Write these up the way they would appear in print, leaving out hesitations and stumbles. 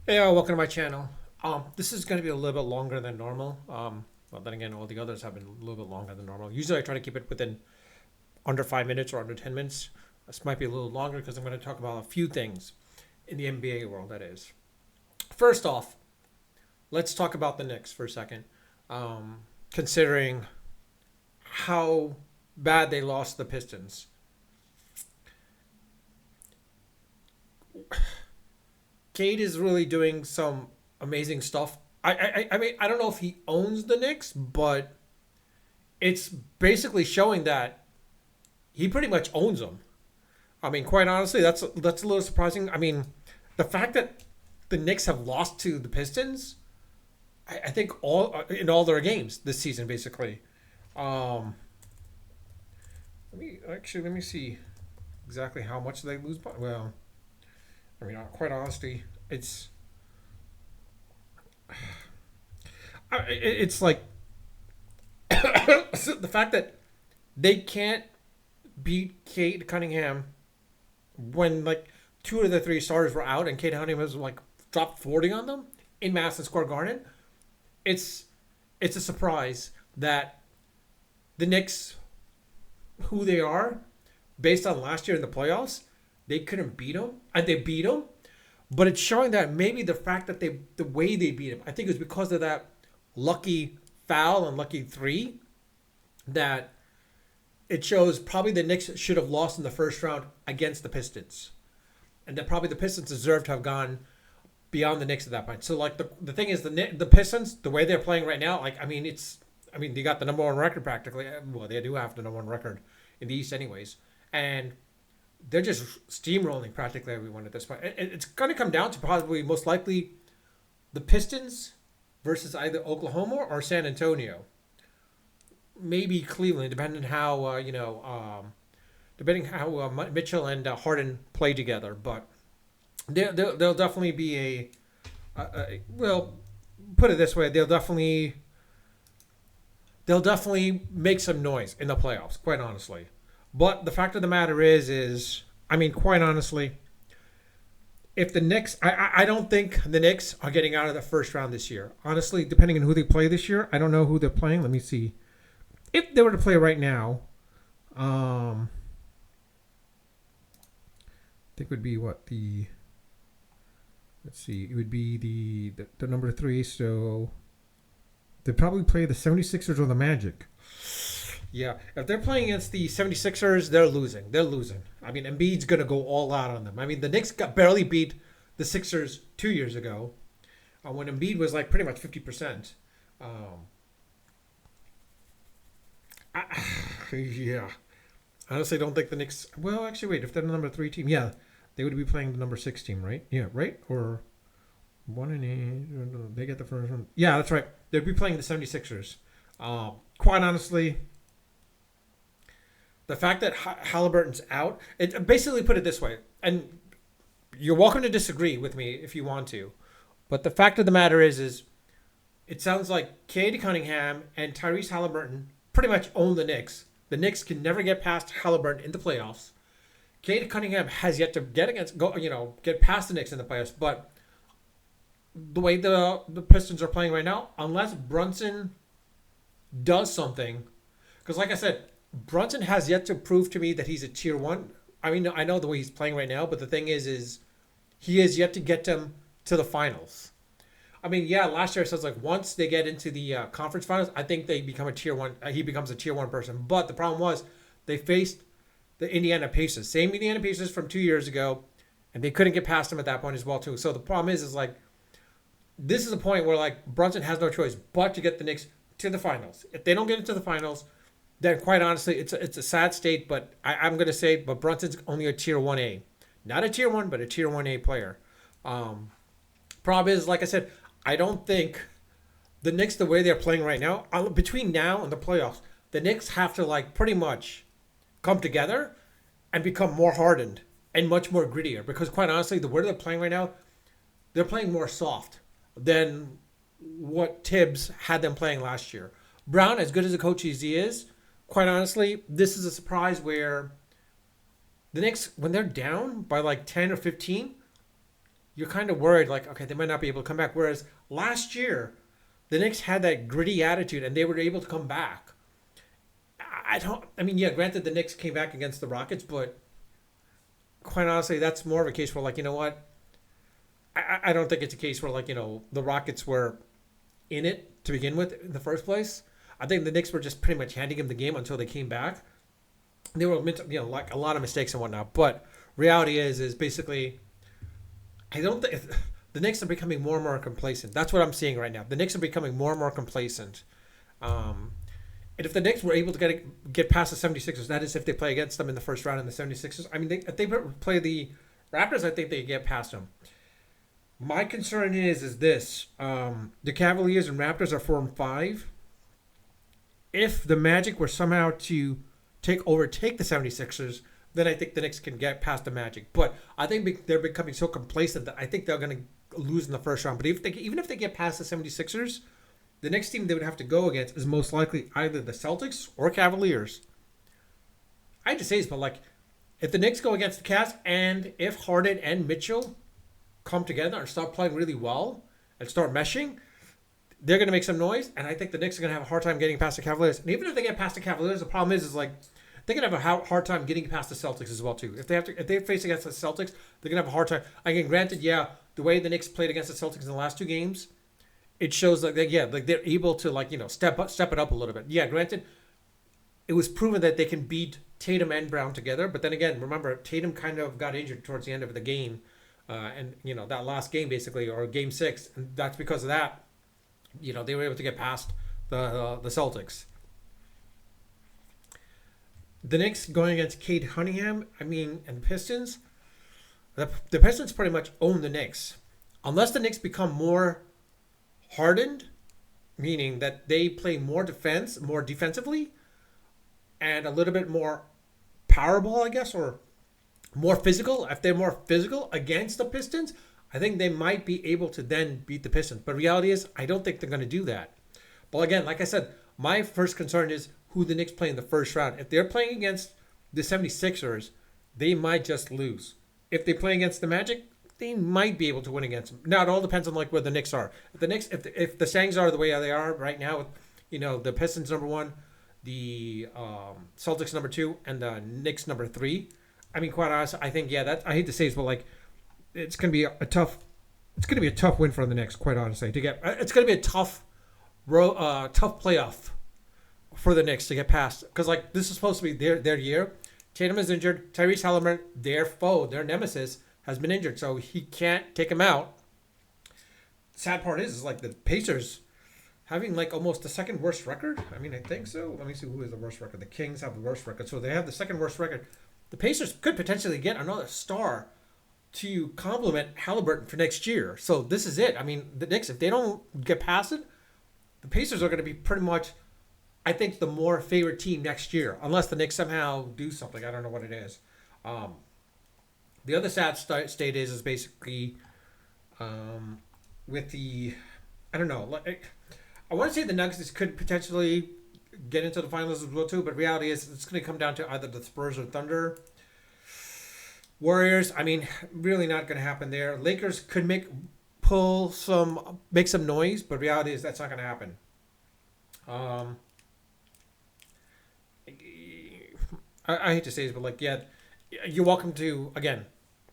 Hey, welcome to my channel. This is going to be a little bit longer than normal. Well, then again, all the others have been a little bit longer than normal. Usually, I try to keep it within under 5 minutes or under 10 minutes. This might be a little longer because I'm going to talk about a few things in the NBA world. That is, first off, let's talk about the Knicks for a second. Considering how bad they lost the Pistons, Cade is really doing some amazing stuff. I mean, I don't know if he owns the Knicks, but it's basically showing that he pretty much owns them. I mean, quite honestly, that's a little surprising. I mean, the fact that the Knicks have lost to the Pistons, I think all in all their games this season, basically. Um, let me see exactly how much they lose by. Well, I mean, quite honestly, it's like the fact that they can't beat Kate Cunningham when like two of the three starters were out and Kate Cunningham was like dropped 40 on them in Madison Square Garden. It's it's a surprise that the Knicks, who they are, based on last year in the playoffs, they couldn't beat them and they beat them. But it's showing that maybe the fact that the way they beat him, I think it was because of that lucky foul and lucky three that it shows probably the Knicks should have lost in the first round against the Pistons, and that probably the Pistons deserved to have gone beyond the Knicks at that point. So like the thing is the Pistons, the way they're playing right now, like I mean they got the number one record practically. Well, they do have the number one record in the East anyways, and they're just steamrolling practically everyone at this point. It's going to come down to probably most likely the Pistons versus either Oklahoma or San Antonio, maybe Cleveland, depending how depending how Mitchell and Harden play together. But they'll definitely be well, put it this way, they'll definitely make some noise in the playoffs, quite honestly. But the fact of the matter is I mean, quite honestly, if the Knicks, I don't think the Knicks are getting out of the first round this year. Honestly, depending on who they play this year, I don't know who they're playing. Let me see. If they were to play right now, I think it would be what the let's see, it would be the number three. So they'd probably play the 76ers or the Magic. Yeah, if they're playing against the 76ers, they're losing. They're losing. I mean, Embiid's going to go all out on them. I mean, the Knicks got barely beat the Sixers 2 years ago when Embiid was like pretty much 50%. Um, I, yeah. I honestly don't think the Knicks. Well, actually, wait. If they're the number three team, yeah, they would be playing the number six team, right? Yeah, right? Or 1-8. They get the first one. Yeah, that's right. They'd be playing the 76ers. Quite honestly, the fact that Halliburton's out, it basically put it this way, and you're welcome to disagree with me if you want to, but the fact of the matter is it sounds like Cade Cunningham and Tyrese Halliburton pretty much own the Knicks. The Knicks can never get past Halliburton in the playoffs. Cade Cunningham has yet to get past the Knicks in the playoffs, but the way the Pistons are playing right now, unless Brunson does something, because like I said, Brunson has yet to prove to me that he's a tier one. I mean, I know the way he's playing right now, but the thing is he has yet to get them to the finals. I mean, yeah, last year it says like once they get into the conference finals, I think they become a tier one. He becomes a tier one person. But the problem was they faced the Indiana Pacers, same Indiana Pacers from 2 years ago, and they couldn't get past them at that point as well too. So the problem is like this is a point where like Brunson has no choice but to get the Knicks to the finals. If they don't get into the finals, then quite honestly, it's a sad state. But I'm gonna say, but Brunson's only a tier one A, not a tier one, but a tier one A player. Um, Problem is, like I said, I don't think the Knicks, the way they're playing right now, between now and the playoffs, the Knicks have to like pretty much come together and become more hardened and much more grittier. Because quite honestly, the way they're playing right now, they're playing more soft than what Tibbs had them playing last year. Brown, as good as a coach as he is, quite honestly, this is a surprise where the Knicks, when they're down by like 10 or 15, you're kind of worried, like, okay, they might not be able to come back. Whereas last year, the Knicks had that gritty attitude and they were able to come back. I don't, I mean, yeah, granted, the Knicks came back against the Rockets, but quite honestly, that's more of a case where, like, you know what? I don't think it's a case where, like, the Rockets were in it to begin with in the first place. I think the Knicks were just pretty much handing him the game until they came back. They were, like a lot of mistakes and whatnot. But reality is basically, I don't think the Knicks are becoming more and more complacent. That's what I'm seeing right now. The Knicks are becoming more and more complacent. Um, and if the Knicks were able to get past the 76ers, that is if they play against them in the first round in the 76ers. I mean, if they play the Raptors, I think they get past them. My concern is this: the Cavaliers and Raptors are 4-5. If the Magic were somehow to overtake the 76ers, then I think the Knicks can get past the Magic. But I think they're becoming so complacent that I think they're going to lose in the first round. But even if they get past the 76ers, the next team they would have to go against is most likely either the Celtics or Cavaliers. I hate to say this, but like, if the Knicks go against the Cavs and if Harden and Mitchell come together and start playing really well and start meshing, they're going to make some noise, and I think the Knicks are going to have a hard time getting past the Cavaliers. And even if they get past the Cavaliers, the problem is like they're going to have a hard time getting past the Celtics as well too. If they face against the Celtics, they're going to have a hard time. Again, granted, yeah, the way the Knicks played against the Celtics in the last two games, it shows like they're able to step it up a little bit. Yeah, granted, it was proven that they can beat Tatum and Brown together, but then again, remember Tatum kind of got injured towards the end of the game, and that last game basically, or game 6, and that's because of that. They were able to get past the Celtics. The Knicks going against Cade Cunningham, and the Pistons. The Pistons pretty much own the Knicks. Unless the Knicks become more hardened, meaning that they play more defensively, and a little bit more power ball, I guess, or more physical. If they're more physical against the Pistons, I think they might be able to then beat the Pistons. But reality is, I don't think they're going to do that. But again, like I said, my first concern is who the Knicks play in the first round. If they're playing against the 76ers, they might just lose. If they play against the Magic, they might be able to win against them. Now, it all depends on like where the Knicks are. If the Sangs are the way they are right now, with the Pistons number 1, the Celtics number 2, and the Knicks number 3. Quite honestly, I think I hate to say this, but like, it's going to be a tough win for the Knicks, quite honestly. It's going to be a tough playoff for the Knicks to get past, because like this is supposed to be their year. Tatum is injured. Tyrese Halliburton, their foe, their nemesis, has been injured, so he can't take him out. Sad part is like the Pacers having like almost the second worst record. I think so. Let me see who has the worst record. The Kings have the worst record, so they have the second worst record. The Pacers could potentially get another star to complement Halliburton for next year. So this is it. The Knicks, if they don't get past it, the Pacers are going to be pretty much, I think, the more favorite team next year, unless the Knicks somehow do something. I don't know what it is. The other sad state is basically with the, I don't know. I want to say the Nuggets could potentially get into the finals as well too, but reality is it's going to come down to either the Spurs or Thunder. Warriors, really not going to happen there. Lakers could make some noise, but reality is that's not going to happen. I hate to say this, but you're welcome to again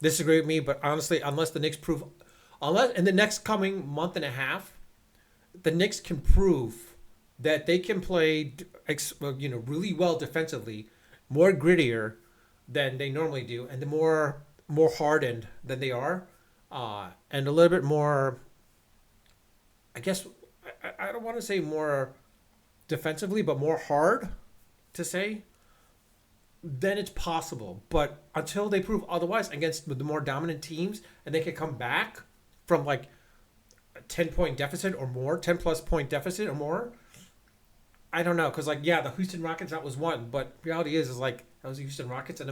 disagree with me, but honestly, unless the Knicks unless in the next coming month and a half, the Knicks can prove that they can play, really well defensively, more grittier than they normally do, and the more hardened than they are, and a little bit more, I guess, I don't want to say more defensively, but more hard to say, then it's possible. But until they prove otherwise against the more dominant teams, and they can come back from like a 10-point deficit or more, 10-plus point deficit or more, I don't know. Because the Houston Rockets, that was one. But reality is that was the Houston Rockets. And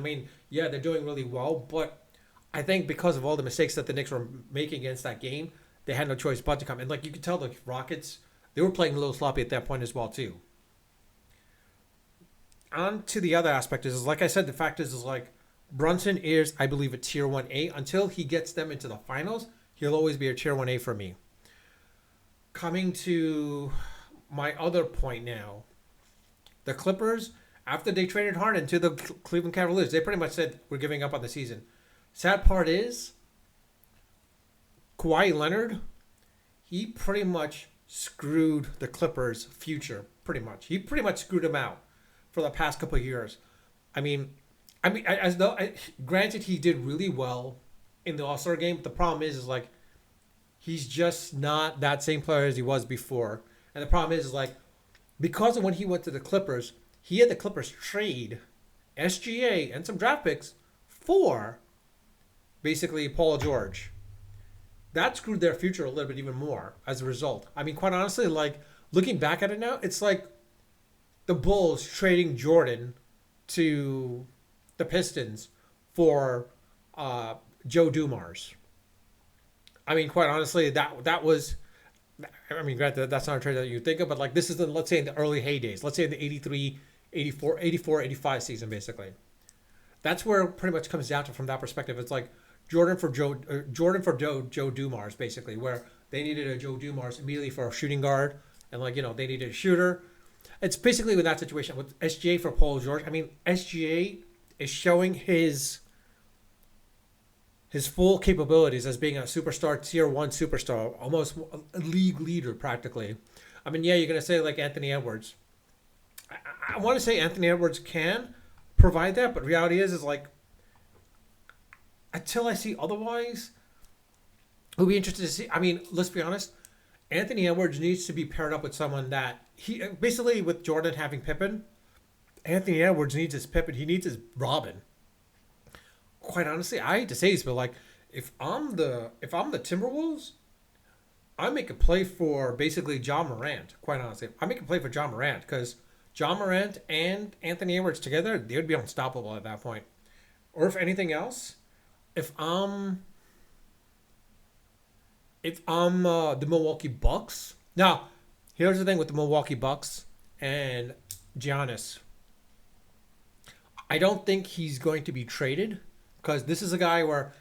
they're doing really well. But I think because of all the mistakes that the Knicks were making against that game, they had no choice but to come. And you could tell the Rockets, they were playing a little sloppy at that point as well too. On to the other aspect is like I said, the fact is Brunson is, I believe, a tier 1A. Until he gets them into the finals, He'll always be a tier 1A for me. Coming to my other point now, the Clippers, after they traded Harden to the Cleveland Cavaliers, they pretty much said, we're giving up on the season. Sad part is, Kawhi Leonard, he pretty much screwed the Clippers' future, pretty much. He pretty much screwed them out for the past couple of years. I mean, as though, granted, he did really well in the All-Star game, but the problem is like, he's just not that same player as he was before. And the problem is like, because of when he went to the Clippers, he had the Clippers trade SGA and some draft picks for basically Paul George. That screwed their future a little bit even more as a result. I mean, quite honestly, like looking back at it now, it's like the Bulls trading Jordan to the Pistons for Joe Dumars. I mean, quite honestly, that was. I mean, granted, that's not a trade that you think of, but like this is the, let's say in the early heydays, let's say in the 83, 84, 84, 85 season, basically. That's where it pretty much comes down to from that perspective. It's like Jordan for Joe Dumars, basically, where they needed a Joe Dumars immediately for a shooting guard, and like they needed a shooter. It's basically with that situation with SGA for Paul George. I mean, SGA is showing his full capabilities as being a superstar, tier 1 superstar, almost a league leader practically. I mean, yeah, you're going to say like Anthony Edwards. I want to say Anthony Edwards can provide that, but reality is like, until I see otherwise, it'll be interested to see. I mean, let's be honest. Anthony Edwards needs to be paired up with someone that he basically with Jordan having Pippen. Anthony Edwards needs his Pippen. He needs his Robin. Quite honestly, I hate to say this, but like, if I'm the Timberwolves, I make a play for basically John Morant. Quite honestly, I make a play for John Morant because John Morant and Anthony Edwards together, they would be unstoppable at that point. Or if anything else, if I'm the Milwaukee Bucks. Now, here's the thing with the Milwaukee Bucks and Giannis. I don't think he's going to be traded because this is a guy where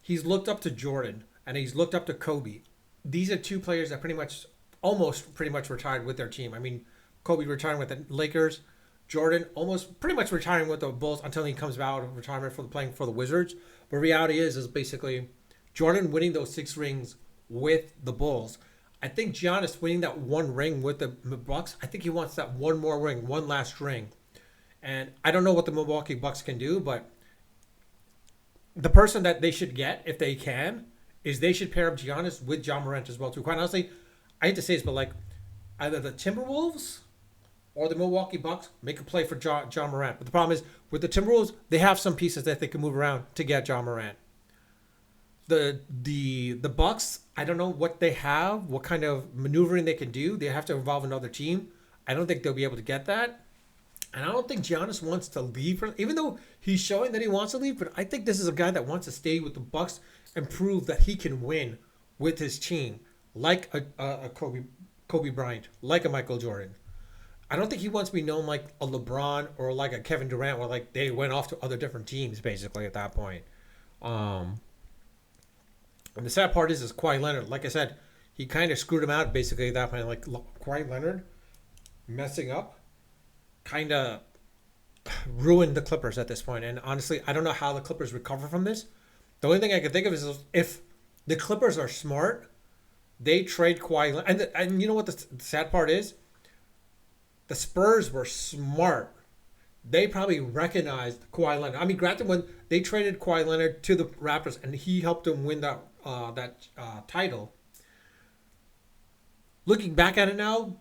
he's looked up to Jordan and he's looked up to Kobe. These are two players that almost pretty much retired with their team. I mean, Kobe retiring with the Lakers, Jordan almost pretty much retiring with the Bulls until he comes out of retirement for playing for the Wizards. But reality is basically Jordan winning those 6 rings with the Bulls. I think Giannis winning that 1 ring with the Bucks. I think he wants that one more ring, one last ring. And I don't know what the Milwaukee Bucks can do, but the person that they should get, if they can, is they should pair up Giannis with John Morant as well, too. Quite honestly, I hate to say this, but like either the Timberwolves or the Milwaukee Bucks make a play for John Morant. But the problem is, with the Timberwolves, they have some pieces that they can move around to get John Morant. The Bucks, I don't know what they have, what kind of maneuvering they can do. They have to involve another team. I don't think they'll be able to get that. And I don't think Giannis wants to leave, even though he's showing that he wants to leave. But I think this is a guy that wants to stay with the Bucks and prove that he can win with his team, like a Kobe Bryant, like a Michael Jordan. I don't think he wants to be known like a LeBron or like a Kevin Durant, where like they went off to other different teams basically at that point. And the sad part is Kawhi Leonard. Like I said, he kind of screwed him out basically at that point. Like Kawhi Leonard messing up kind of ruined the Clippers at this point. And honestly, I don't know how the Clippers recover from this. The only thing I can think of is if the Clippers are smart, they trade Kawhi Leonard. And you know what the sad part is? The Spurs were smart. They probably recognized Kawhi Leonard. I mean, granted, when they traded Kawhi Leonard to the Raptors and he helped them win that title, looking back at it now,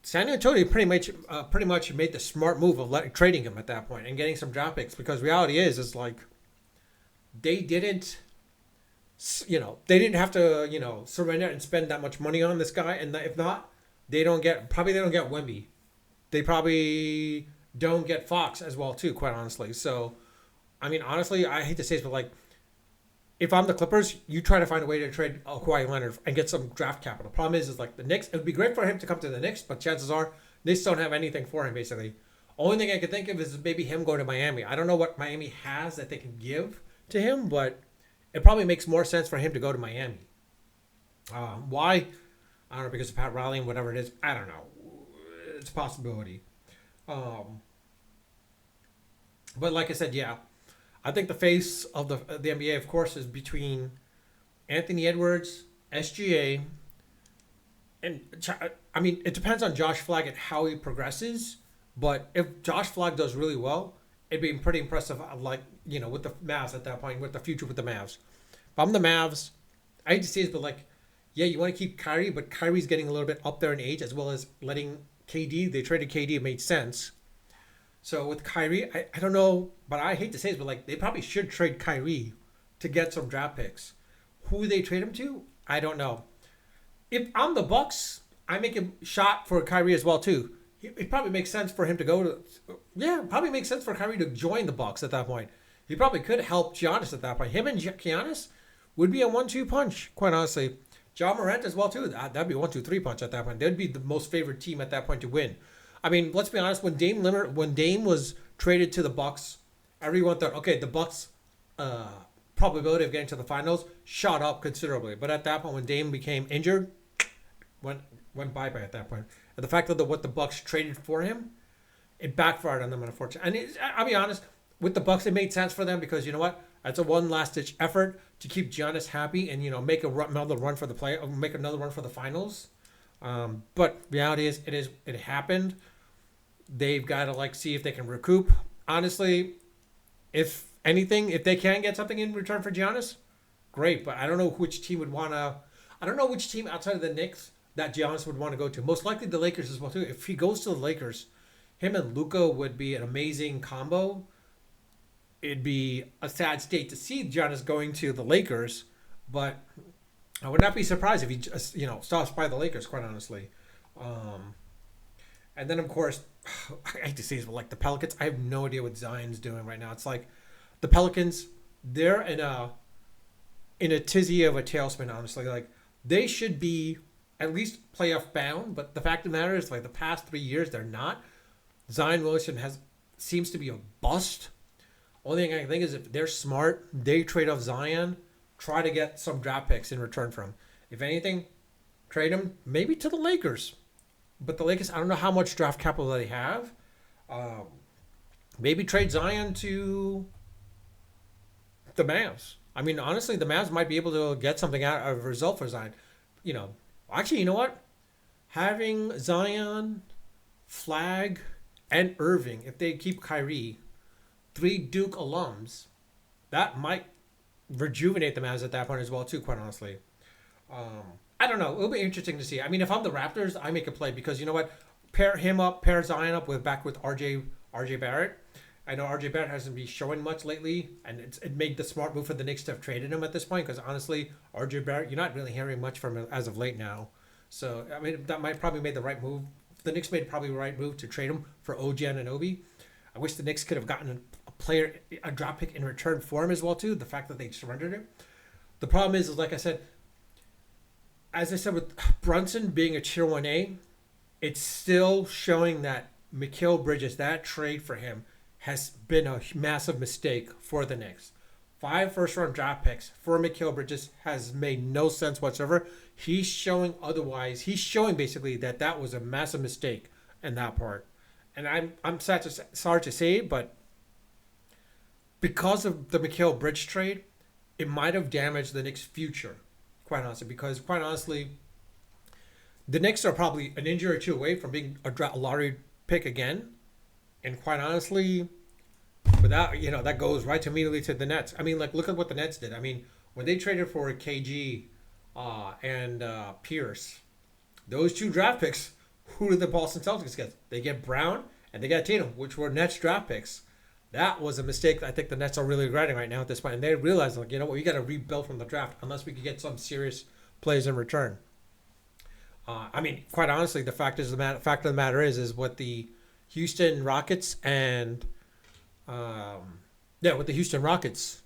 San Antonio pretty much made the smart move of trading him at that point and getting some draft picks, because reality is like they didn't have to surrender and spend that much money on this guy, and if not, they don't get Wemby. They probably don't get Fox as well too, quite honestly. So, I mean, honestly, I hate to say this, but like, if I'm the Clippers, you try to find a way to trade Kawhi Leonard and get some draft capital. Problem is like the Knicks, it would be great for him to come to the Knicks, but chances are Knicks don't have anything for him, basically. Only thing I could think of is maybe him going to Miami. I don't know what Miami has that they can give to him, but it probably makes more sense for him to go to Miami. Why? I don't know, because of Pat Riley and whatever it is. I don't know. It's a possibility. Um, but like I said, yeah, I think the face of the NBA, of course, is between Anthony Edwards, SGA, and I mean, it depends on Josh Flagg and how he progresses. But if Josh Flagg does really well, it'd be pretty impressive. Like with the Mavs at that point, with the future with the Mavs. If I'm the Mavs, I hate to say this, but like, yeah, you want to keep Kyrie, but Kyrie's getting a little bit up there in age, as well as letting KD. They traded KD, it made sense. So with Kyrie, I don't know, but I hate to say this, but like they probably should trade Kyrie to get some draft picks. Who they trade him to, I don't know. If I'm the Bucks, I make a shot for Kyrie as well too. It probably makes sense for him to go to. Yeah, it probably makes sense for Kyrie to join the Bucks at that point. He probably could help Giannis at that point. Him and Giannis would be a 1-2 punch, quite honestly. John Morant as well too. That'd be a 1-2-3 punch at that point. They'd be the most favored team at that point to win. I mean, let's be honest. When Dame was traded to the Bucks, everyone thought, okay, the Bucks' uh, probability of getting to the finals shot up considerably. But at that point, when Dame became injured, went went bye bye at that point. And the fact that what the Bucks traded for him, it backfired on them, unfortunately. And I'll be honest, with the Bucks, it made sense for them because you know what? That's a one last ditch effort to keep Giannis happy and make another run for the make another run for the finals. But reality is it happened. They've got to see if they can recoup. Honestly, if anything, if they can get something in return for Giannis, great. But I don't know which team would want to. I don't know which team outside of the Knicks that Giannis would want to go to. Most likely the Lakers as well too. If he goes to the Lakers, him and Luka would be an amazing combo. It'd be a sad state to see Giannis going to the Lakers, but I would not be surprised if he just stops by the Lakers. Quite honestly, and then of course, I hate to say this, but the Pelicans, I have no idea what Zion's doing right now. It's like the Pelicans, they're in a tizzy of a tailspin. Honestly, they should be at least playoff bound, but the fact of the matter is, the past 3 years, they're not. Zion Williamson seems to be a bust. Only thing I can think is if they're smart, they trade off Zion, try to get some draft picks in return for him. If anything, trade him maybe to the Lakers. But the Lakers, I don't know how much draft capital they have. Um, Maybe trade Zion to the Mavs. I mean, honestly, the Mavs might be able to get something out of a result for Zion. You know, Actually, you know what? Having Zion, Flag, and Irving, if they keep Kyrie, three Duke alums, that might rejuvenate the Mavs at that point as well, too. Quite honestly, I don't know. It'll be interesting to see. I mean, if I'm the Raptors, I make a play because you know what? Pair Zion up with RJ Barrett. I know RJ Barrett hasn't been showing much lately, and it made the smart move for the Knicks to have traded him at this point because honestly, RJ Barrett, you're not really hearing much from him as of late now. So I mean, that might probably made the right move. The Knicks made probably the right move to trade him for OG Anunoby. I wish the Knicks could have gotten a drop pick in return for him as well too. The fact that they surrendered it. The problem is like I said, as I said with Brunson being a tier 1A, it's still showing that Mikal Bridges, that trade for him, has been a massive mistake for the Knicks. 5 first-round draft picks for Mikal Bridges has made no sense whatsoever. He's showing otherwise. He's showing basically that was a massive mistake in that part. And I'm sorry to say it, but because of the Mikal Bridge trade, it might have damaged the Knicks' future, quite honestly. Because quite honestly, the Knicks are probably an injury or two away from being a lottery pick again. And quite honestly, without that goes right immediately to the Nets. I mean, look at what the Nets did. I mean, when they traded for KG and Pierce, those two draft picks, who did the Boston Celtics get? They get Brown and they got Tatum, which were Nets draft picks. That was a mistake I think the Nets are really regretting right now at this point. And they realize, you know what, we got to rebuild from the draft unless we could get some serious plays in return. I mean, quite honestly, the fact of the matter is what the Houston Rockets and with the Houston Rockets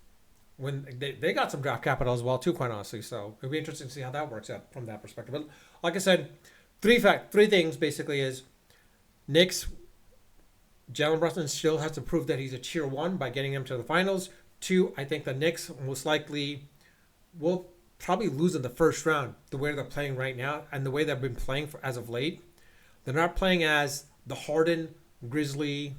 when they got some draft capital as well too, quite honestly. So it'll be interesting to see how that works out from that perspective. But like I said, three things basically is Knicks. Jalen Brunson still has to prove that he's a tier 1 by getting them to the finals. 2, I think the Knicks most likely will probably lose in the first round the way they're playing right now and the way they've been playing for as of late. They're not playing as the hardened, grizzly,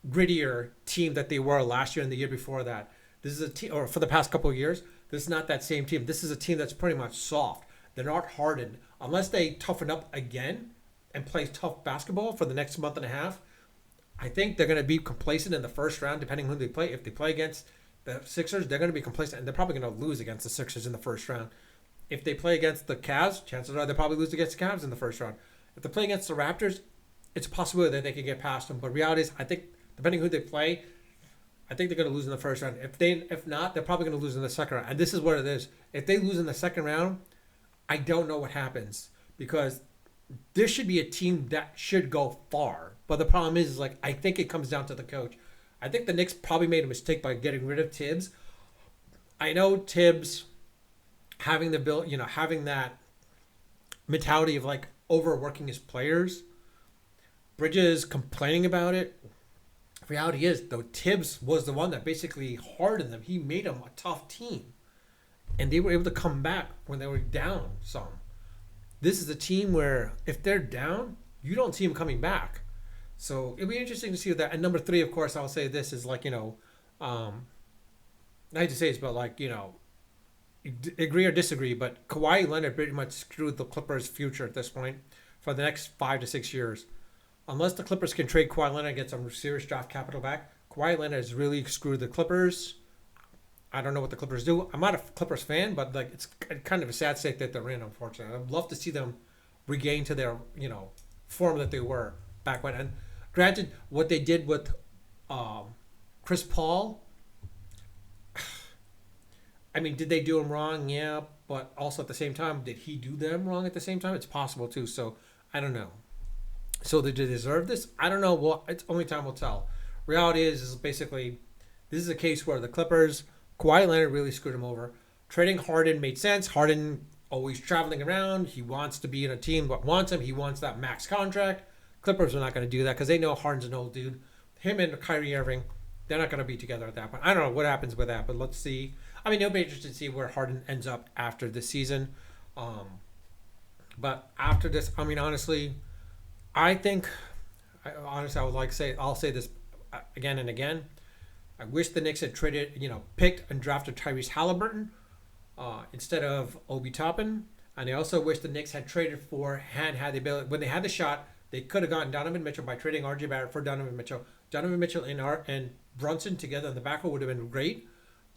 grittier team that they were last year and the year before that. This is a team, or for the past couple of years, this is not that same team. This is a team that's pretty much soft. They're not hardened. Unless they toughen up again and play tough basketball for the next month and a half, I think they're going to be complacent in the first round, depending who they play. If they play against the Sixers, they're going to be complacent, and they're probably going to lose against the Sixers in the first round. If they play against the Cavs, chances are they'll probably lose against the Cavs in the first round. If they play against the Raptors, it's a possibility that they can get past them. But reality is, I think depending who they play, I think they're going to lose in the first round. If not, they're probably going to lose in the second round. And this is what it is. If they lose in the second round, I don't know what happens because this should be a team that should go far. But the problem is like I think it comes down to the coach. I think the Knicks probably made a mistake by getting rid of Tibbs. I know Tibbs having the bill, having that mentality of like overworking his players. Bridges complaining about it. Reality is, though, Tibbs was the one that basically hardened them. He made them a tough team, and they were able to come back when they were down some. This is a team where if they're down, you don't see them coming back. So it'll be interesting to see that. And number three, of course, I'll say this is like I hate to say this, but like agree or disagree, but Kawhi Leonard pretty much screwed the Clippers' future at this point for the next 5 to 6 years. Unless the Clippers can trade Kawhi Leonard and get some serious draft capital back, Kawhi Leonard has really screwed the Clippers. I don't know what the Clippers do. I'm not a Clippers fan, but like it's kind of a sad state that they're in, unfortunately. I'd love to see them regain to their, form that they were back when. And granted, what they did with Chris Paul, I mean, did they do him wrong? Yeah, but also at the same time, did he do them wrong at the same time? It's possible too. So I don't know. So did they deserve this? I don't know. Well, it's only time will tell. Reality is basically this is a case where the Clippers, Kawhi Leonard really screwed him over. Trading Harden made sense. Harden always traveling around. He wants to be in a team that wants him. He wants that max contract. Clippers are not going to do that because they know Harden's an old dude. Him and Kyrie Irving, they're not going to be together at that point. I don't know what happens with that, but let's see. I mean, it'll be interesting to see where Harden ends up after this season. But after this, I mean, honestly, I think, I would like to say, I'll say this again and again. I wish the Knicks had picked and drafted Tyrese Halliburton instead of Obi Toppin. And I also wish the Knicks had traded for, had the ability, when they had the shot, they could have gotten Donovan Mitchell by trading RJ Barrett for Donovan Mitchell. Donovan Mitchell and Brunson together in the backcourt would have been great.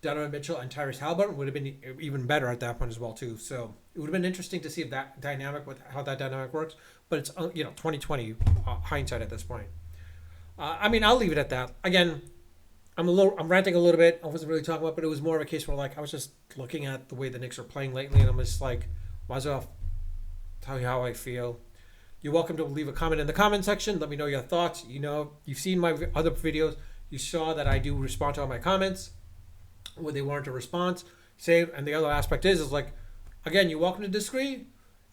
Donovan Mitchell and Tyrese Halliburton would have been even better at that point as well too. So it would have been interesting to see if that dynamic with how that dynamic works. But it's 2020 hindsight at this point. I mean, I'll leave it at that. Again, I'm ranting a little bit. I wasn't really talking about, but it was more of a case where like I was just looking at the way the Knicks are playing lately, and I'm just like, might as well tell you how I feel. You're welcome to leave a comment in the comment section. Let me know your thoughts. You've seen my other videos. You saw that I do respond to all my comments when they warrant a response. And the other aspect is like, again, you're welcome to disagree.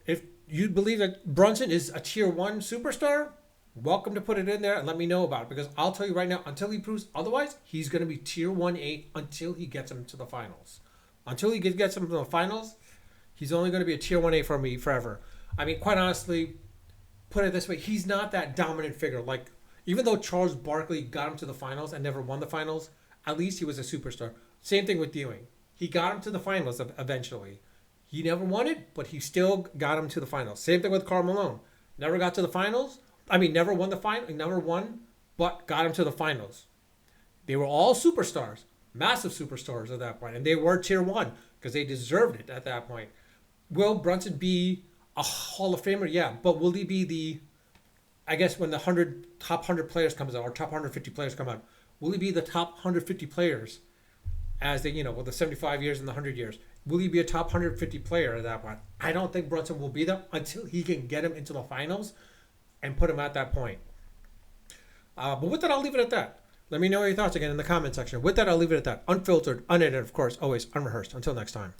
If you believe that Brunson is a tier 1 superstar, welcome to put it in there and let me know about it. Because I'll tell you right now, until he proves otherwise, he's going to be tier 1A until he gets him to the finals. Until he gets him to the finals, he's only going to be a tier 1A for me forever. I mean, quite honestly, put it this way, he's not that dominant figure. Like, even though Charles Barkley got him to the finals and never won the finals, at least he was a superstar. Same thing with Ewing. He got him to the finals eventually. He never won it, but he still got him to the finals. Same thing with Karl Malone. Never got to the finals. I mean, never won the final. Never won, but got him to the finals. They were all superstars, massive superstars at that point, and they were tier 1 because they deserved it at that point. Will Brunson be a Hall of Famer? Yeah, but will he be I guess when the top 100 players comes out, or top 150 players come out, will he be the top 150 players as they, with the 75 years and the 100 years? Will he be a top 150 player at that point? I don't think Brunson will be there until he can get him into the finals and put him at that point. But with that, I'll leave it at that. Let me know your thoughts again in the comment section. With that, I'll leave it at that. Unfiltered, unedited, of course, always unrehearsed. Until next time.